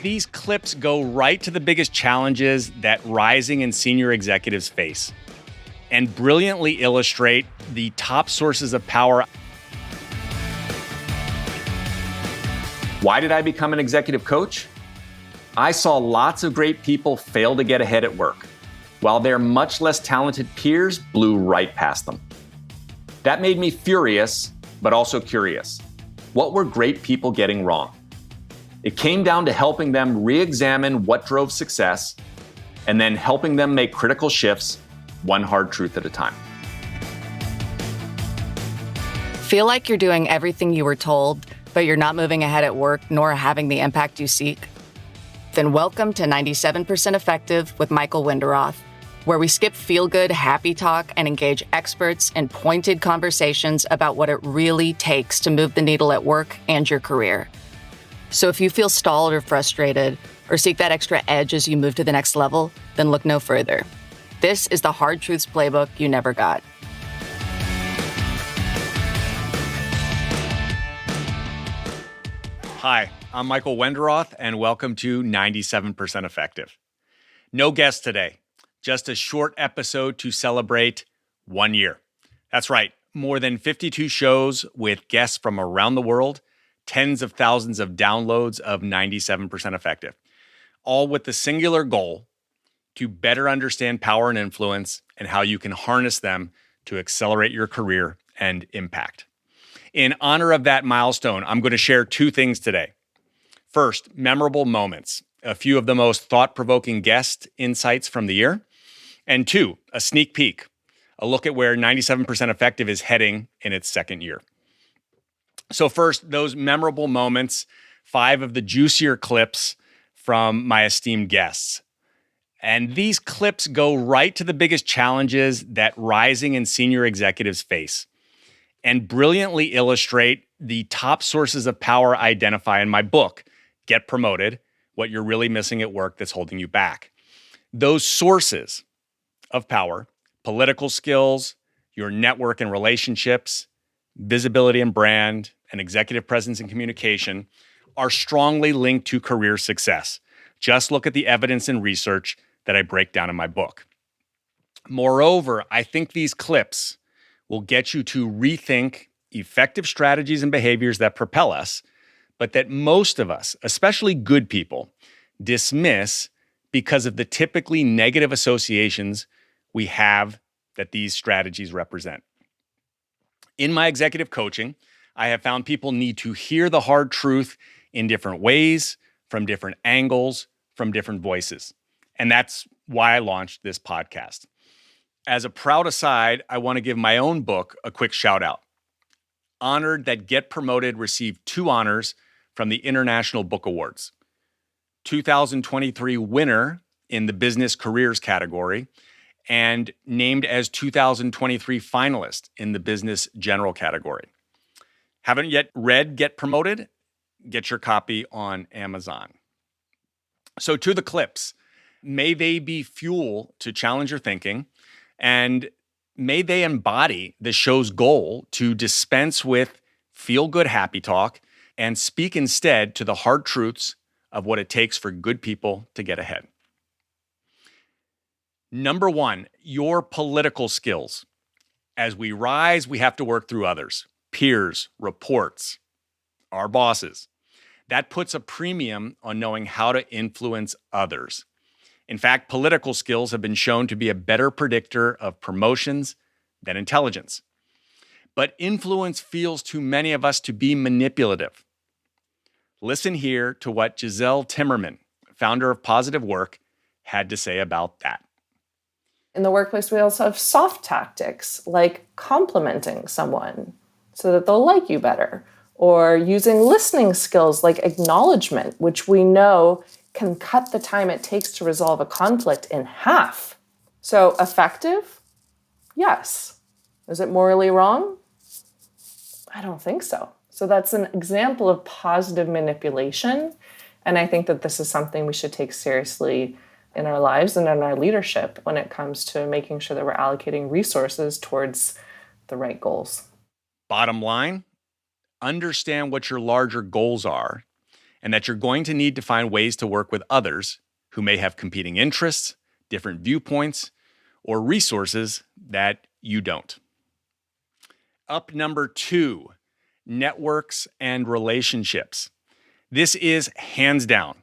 These clips go right to the biggest challenges that rising and senior executives face and brilliantly illustrate the top sources of power. Why did I become an executive coach? I saw lots of great people fail to get ahead at work, while their much less talented peers blew right past them. That made me furious, but also curious. What were great people getting wrong? It came down to helping them re-examine what drove success and then helping them make critical shifts, one hard truth at a time. Feel like you're doing everything you were told, but you're not moving ahead at work nor having the impact you seek? Then welcome to 97% Effective with Michael Wenderoth, where we skip feel-good, happy talk and engage experts in pointed conversations about what it really takes to move the needle at work and your career. So if you feel stalled or frustrated, or seek that extra edge as you move to the next level, then look no further. This is the Hard Truths Playbook you never got. Hi, I'm Michael Wenderoth, and welcome to 97% Effective. No guest today, just a short episode to celebrate 1 year. That's right, more than 52 shows with guests from around the world, tens of thousands of downloads of 97% Effective, all with the singular goal to better understand power and influence and how you can harness them to accelerate your career and impact. In honor of that milestone, I'm going to share two things today. First, memorable moments, a few of the most thought-provoking guest insights from the year. And two, a sneak peek, a look at where 97% Effective is heading in its second year. So first, those memorable moments, 5 of the juicier clips from my esteemed guests. And these clips go right to the biggest challenges that rising and senior executives face and brilliantly illustrate the top sources of power I identify in my book, Get Promoted, What You're Really Missing at Work That's Holding You Back. Those sources of power, political skills, your network and relationships, visibility and brand, and executive presence and communication are strongly linked to career success. Just look at the evidence and research that I break down in my book. Moreover, I think these clips will get you to rethink effective strategies and behaviors that propel us, but that most of us, especially good people, dismiss because of the typically negative associations we have that these strategies represent. In my executive coaching, I have found people need to hear the hard truth in different ways, from different angles, from different voices. And that's why I launched this podcast. As a proud aside, I want to give my own book a quick shout out. Honored that Get Promoted received 2 honors from the International Book Awards. 2023 winner in the Business Careers category, and named as 2023 finalist in the Business General category. Haven't yet read Get Promoted? Get your copy on Amazon. So to the clips, may they be fuel to challenge your thinking, and may they embody the show's goal to dispense with feel-good happy talk and speak instead to the hard truths of what it takes for good people to get ahead. Number 1, your political skills. As we rise, we have to work through others, peers, reports, our bosses. That puts a premium on knowing how to influence others. In fact, political skills have been shown to be a better predictor of promotions than intelligence. But influence feels to many of us to be manipulative. Listen here to what Giselle Timmerman, founder of Positive Work, had to say about that. In the workplace, we also have soft tactics like complimenting someone so that they'll like you better, or using listening skills like acknowledgement, which we know can cut the time it takes to resolve a conflict in half. So effective? Yes. Is it morally wrong? I don't think so. So that's an example of positive manipulation. And I think that this is something we should take seriously in our lives and in our leadership when it comes to making sure that we're allocating resources towards the right goals. Bottom line, understand what your larger goals are and that you're going to need to find ways to work with others who may have competing interests, different viewpoints, or resources that you don't. Up number 2, networks and relationships. This is hands down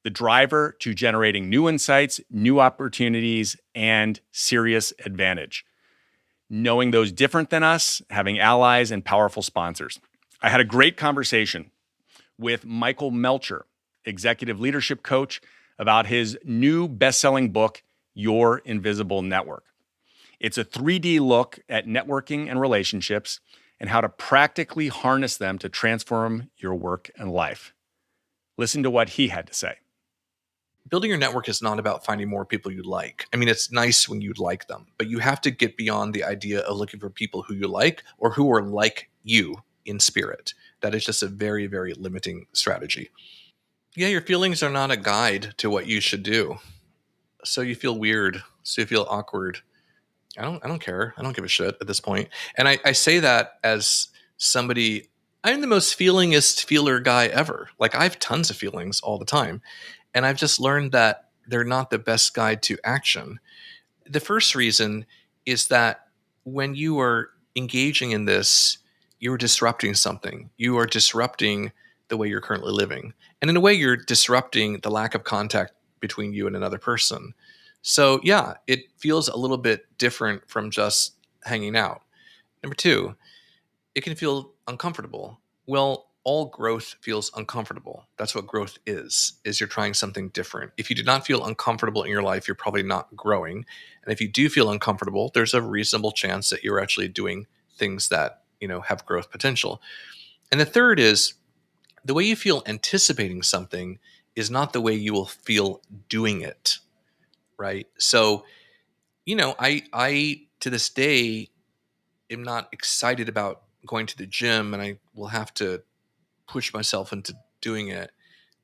the driver to generating new insights, new opportunities, and serious advantage. Knowing those different than us, having allies and powerful sponsors. I had a great conversation with Michael Melcher, executive leadership coach, about his new best-selling book, Your Invisible Network. It's a 3D look at networking and relationships and how to practically harness them to transform your work and life. Listen to what he had to say. Building your network is not about finding more people you like. I mean, it's nice when you like them, but you have to get beyond the idea of looking for people who you like or who are like you in spirit. That is just a very, very limiting strategy. Yeah, your feelings are not a guide to what you should do. So you feel weird. So you feel awkward. I don't care. I don't give a shit at this point. And I say that as somebody, I'm the most feelingest feeler guy ever. Like, I have tons of feelings all the time. And I've just learned that they're not the best guide to action. The first reason is that when you are engaging in this, you're disrupting something. You are disrupting the way you're currently living. And in a way, you're disrupting the lack of contact between you and another person. So yeah, it feels a little bit different from just hanging out. Number 2, it can feel uncomfortable. Well, all growth feels uncomfortable. That's what growth is you're trying something different. If you do not feel uncomfortable in your life, you're probably not growing. And if you do feel uncomfortable, there's a reasonable chance that you're actually doing things that, have growth potential. And the third is the way you feel anticipating something is not the way you will feel doing it. Right? So, I to this day am not excited about going to the gym, and I will have to push myself into doing it.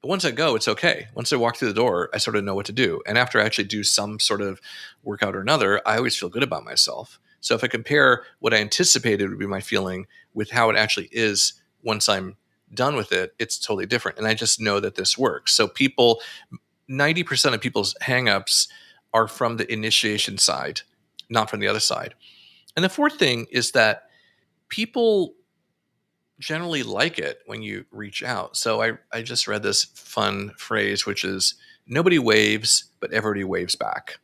But once I go, it's okay. Once I walk through the door, I sort of know what to do. And after I actually do some sort of workout or another, I always feel good about myself. So if I compare what I anticipated would be my feeling with how it actually is once I'm done with it, it's totally different. And I just know that this works. So 90% of people's hangups are from the initiation side, not from the other side. And the fourth thing is that people generally like it when you reach out. So I just read this fun phrase, which is nobody waves, but everybody waves back.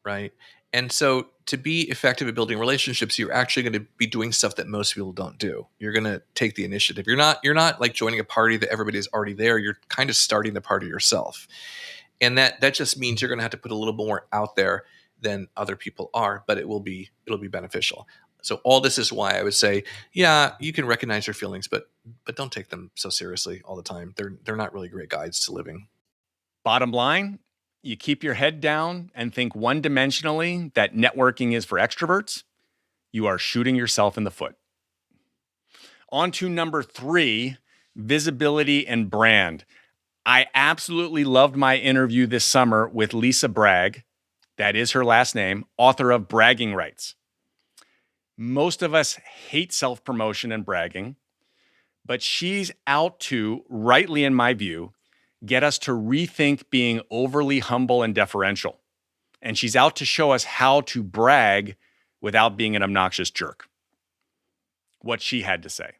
Right. And so to be effective at building relationships, you're actually going to be doing stuff that most people don't do. You're going to take the initiative. You're not like joining a party that everybody's already there. You're kind of starting the party yourself. And that just means you're going to have to put a little more out there than other people are, but it'll be beneficial. So all this is why I would say, yeah, you can recognize your feelings, but don't take them so seriously all the time. They're not really great guides to living. Bottom line, you keep your head down and think one-dimensionally that networking is for extroverts, you are shooting yourself in the foot. On to number 3, visibility and brand. I absolutely loved my interview this summer with Lisa Bragg, that is her last name, author of Bragging Rights. Most of us hate self-promotion and bragging, but she's out to, rightly in my view, get us to rethink being overly humble and deferential. And she's out to show us how to brag without being an obnoxious jerk. What she had to say.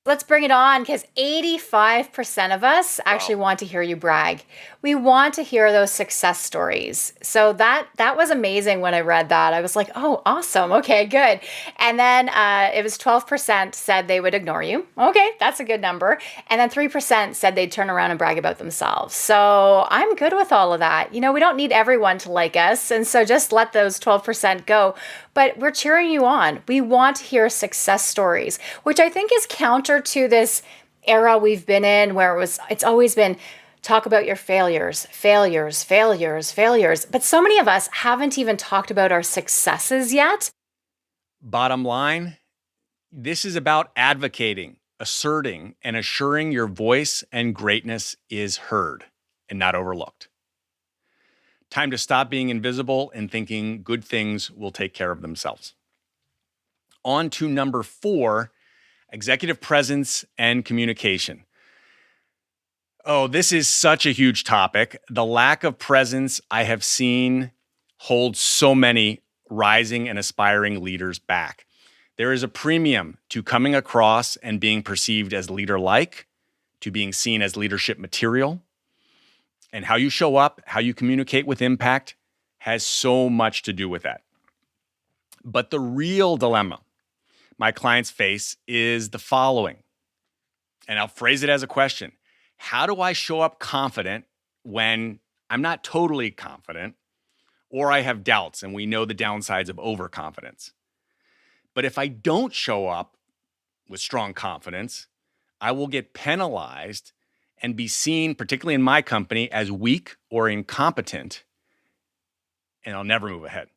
Let's bring it on, because 85% of us actually want to hear you brag. We want to hear those success stories. So that was amazing when I read that. I was like, oh, awesome. Okay, good. And then it was 12% said they would ignore you. Okay, that's a good number. And then 3% said they'd turn around and brag about themselves. So I'm good with all of that. We don't need everyone to like us. And so just let those 12% go. But we're cheering you on. We want to hear success stories, which I think is counter to this era we've been in where it's always been talk about your failures. But so many of us haven't even talked about our successes yet. Bottom line, this is about advocating, asserting, and assuring your voice and greatness is heard and not overlooked. Time to stop being invisible and thinking good things will take care of themselves. On to number 4, executive presence and communication. Oh, this is such a huge topic. The lack of presence I have seen holds so many rising and aspiring leaders back. There is a premium to coming across and being perceived as leader-like, to being seen as leadership material. And how you show up, how you communicate with impact has so much to do with that. But the real dilemma my clients face is the following. And I'll phrase it as a question. How do I show up confident when I'm not totally confident or I have doubts and we know the downsides of overconfidence? But if I don't show up with strong confidence, I will get penalized and be seen, particularly in my company, as weak or incompetent, and I'll never move ahead.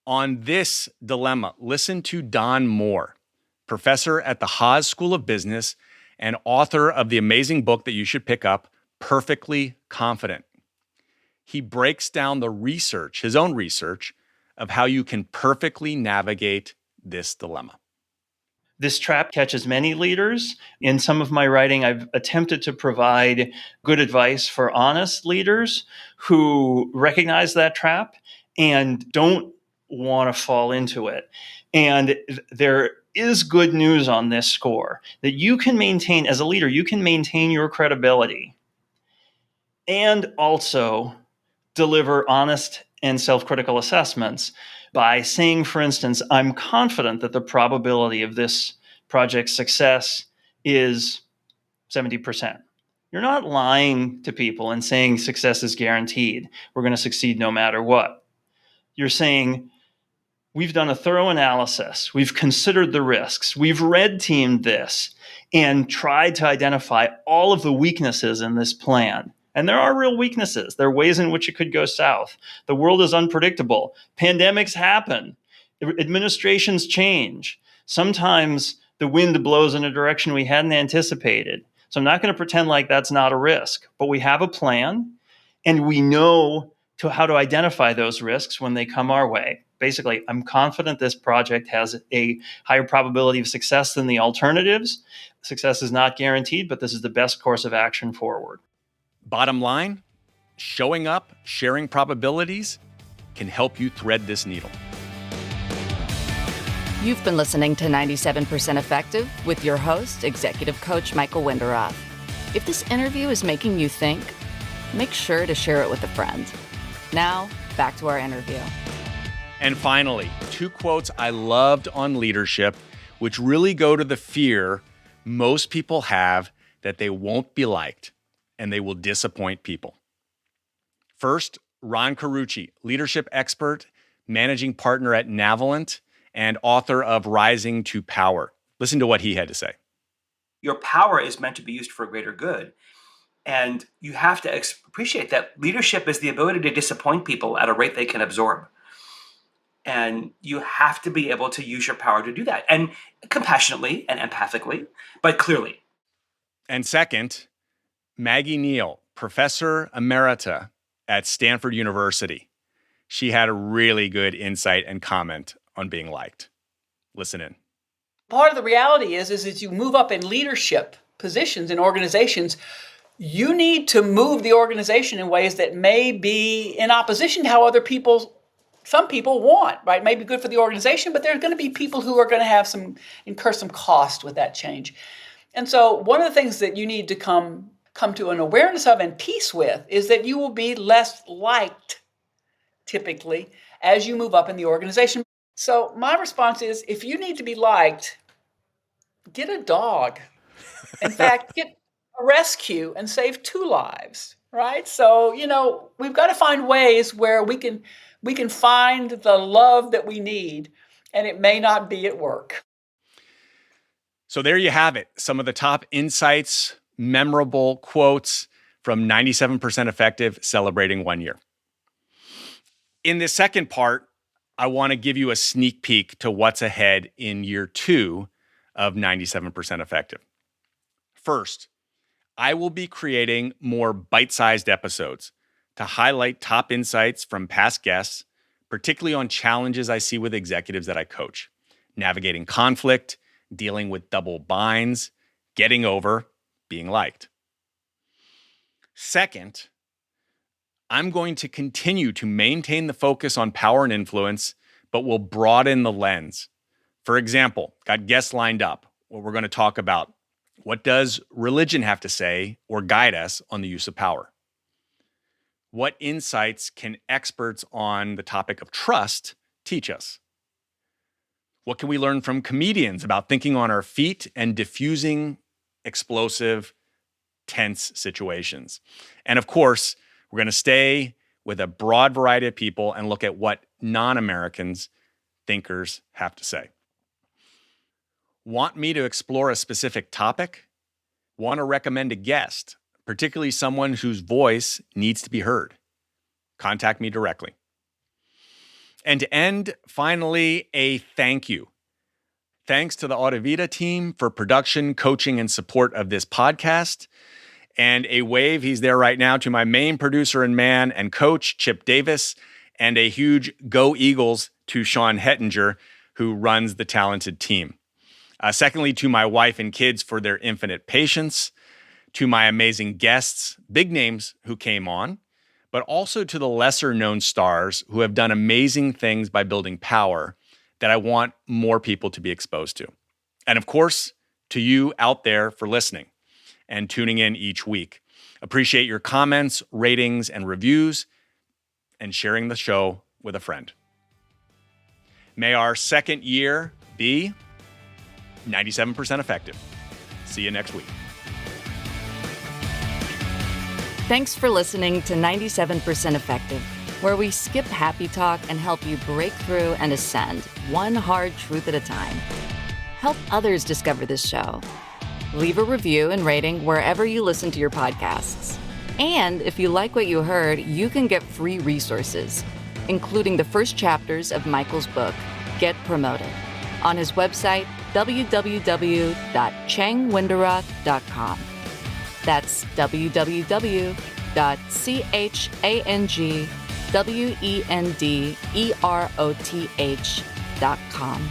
On this dilemma, listen to Don Moore, professor at the Haas School of Business and author of the amazing book that you should pick up, Perfectly Confident. He breaks down the research, his own research, of how you can perfectly navigate this dilemma. This trap catches many leaders. In some of my writing, I've attempted to provide good advice for honest leaders who recognize that trap and don't want to fall into it. And there is good news on this score that you can maintain, as a leader, you can maintain your credibility and also deliver honest and self-critical assessments by saying, for instance, I'm confident that the probability of this project's success is 70%. You're not lying to people and saying success is guaranteed. We're going to succeed no matter what. You're saying, we've done a thorough analysis. We've considered the risks. We've red teamed this and tried to identify all of the weaknesses in this plan. And there are real weaknesses. There are ways in which it could go south. The world is unpredictable. Pandemics happen. Administrations change. Sometimes the wind blows in a direction we hadn't anticipated. So I'm not going to pretend like that's not a risk. But we have a plan, and we know how to identify those risks when they come our way. Basically, I'm confident this project has a higher probability of success than the alternatives. Success is not guaranteed, but this is the best course of action forward. Bottom line, showing up, sharing probabilities can help you thread this needle. You've been listening to 97% Effective with your host, Executive Coach Michael Wenderoth. If this interview is making you think, make sure to share it with a friend. Now, back to our interview. And finally, 2 quotes I loved on leadership, which really go to the fear most people have that they won't be liked and they will disappoint people. First, Ron Carucci, leadership expert, managing partner at Navalent, and author of Rising to Power. Listen to what he had to say. Your power is meant to be used for a greater good. And you have to appreciate that leadership is the ability to disappoint people at a rate they can absorb. And you have to be able to use your power to do that. And compassionately and empathically, but clearly. And second, Maggie Neal, professor emerita at Stanford University. She had a really good insight and comment on being liked. Listen in. Part of the reality is as you move up in leadership positions in organizations, you need to move the organization in ways that may be in opposition to how some people want, right? May be good for the organization, but there's going to be people who are going to incur some cost with that change. And so one of the things that you need to come to an awareness of and peace with is that you will be less liked, typically, as you move up in the organization. So my response is, if you need to be liked, get a dog. In fact, get a rescue and save 2 lives, right? So, we've got to find ways where we can find the love that we need, and it may not be at work. So there you have it. Some of the top insights, memorable quotes from 97% Effective celebrating 1 year. In this second part, I want to give you a sneak peek to what's ahead in year 2 of 97% Effective. First, I will be creating more bite-sized episodes to highlight top insights from past guests, particularly on challenges I see with executives that I coach, navigating conflict, dealing with double binds, getting over, being liked. Second, I'm going to continue to maintain the focus on power and influence, but will broaden the lens. For example, got guests lined up where we're going to talk about what does religion have to say or guide us on the use of power? What insights can experts on the topic of trust teach us? What can we learn from comedians about thinking on our feet and diffusing explosive, tense situations? And of course, we're going to stay with a broad variety of people and look at what non-Americans thinkers have to say. Want me to explore a specific topic? Want to recommend a guest, particularly someone whose voice needs to be heard? Contact me directly. And to end, finally, a thank you. Thanks to the Audivita team for production, coaching, and support of this podcast. And a wave, he's there right now, to my main producer and man and coach, Chip Davis, and a huge Go Eagles to Sean Hettinger, who runs the talented team. Secondly, to my wife and kids for their infinite patience, to my amazing guests, big names who came on, but also to the lesser known stars who have done amazing things by building power that I want more people to be exposed to. And of course, to you out there for listening and tuning in each week. Appreciate your comments, ratings, and reviews, and sharing the show with a friend. May our second year be 97% effective. See you next week. Thanks for listening to 97% Effective, where we skip happy talk and help you break through and ascend, one hard truth at a time. Help others discover this show. Leave a review and rating wherever you listen to your podcasts. And if you like what you heard, you can get free resources, including the first chapters of Michael's book, Get Promoted, on his website, www.changwenderoth.com. That's www.changwenderoth.com.